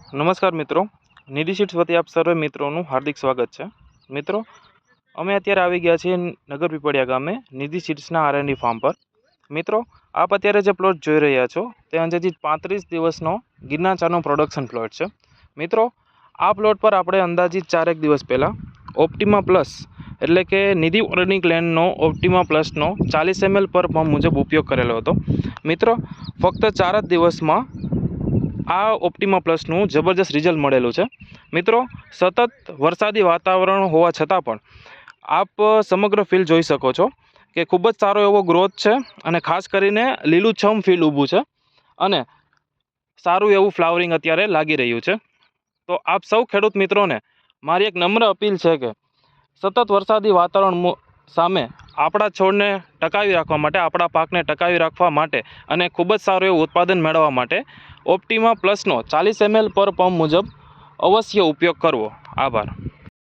નમસ્કાર મિત્રો, નિધિ સીડ્સ વતી આપ સર્વે મિત્રોનું હાર્દિક સ્વાગત છે। મિત્રો, અમે અત્યારે આવી ગયા છીએ નગર પીપળિયા ગામે નિધિ સીડ્સના R&D ફાર્મ પર। મિત્રો, આપ અત્યારે જે પ્લોટ જોઈ રહ્યા છો તે અંદાજિત 35 દિવસનો ગિરનાર ચાનો પ્રોડક્શન પ્લોટ છે। મિત્રો, આ પ્લોટ પર આપણે અંદાજિત 4 દિવસ પહેલાં ઓપ્ટિમા પ્લસ એટલે કે નિધિ ઓર્ગેનિક લેન્ડનો ઓપ્ટિમા પ્લસનો 40 ml પર પંપ મુજબ ઉપયોગ કરેલો હતો। મિત્રો, ફક્ત 4 જ દિવસમાં આ ઓપ્ટિમા પ્લસનું જબરજસ્ત રિઝલ્ટ મળેલું છે। મિત્રો, સતત વરસાદી વાતાવરણ હોવા છતાં પણ આપ સમગ્ર ફિલ્ડ જોઈ શકો છો કે ખૂબ જ સારો એવો ગ્રોથ છે અને ખાસ કરીને લીલુંછમ ફિલ્ડ ઊભું છે અને સારું એવું ફ્લાવરિંગ અત્યારે લાગી રહ્યું છે। તો આપ સૌ ખેડૂત મિત્રોને મારી એક નમ્ર અપીલ છે કે સતત વરસાદી વાતાવરણ સામે આપણા છોડને ટકાવી રાખવા માટે, આપણા પાકને ટકાવી રાખવા માટે અને ખૂબ જ સારું એવું ઉત્પાદન મેળવવા માટે ઓપ્ટિમા પ્લસનો 40 ml પર પંપ મુજબ અવશ્ય ઉપયોગ કરવો। આભાર।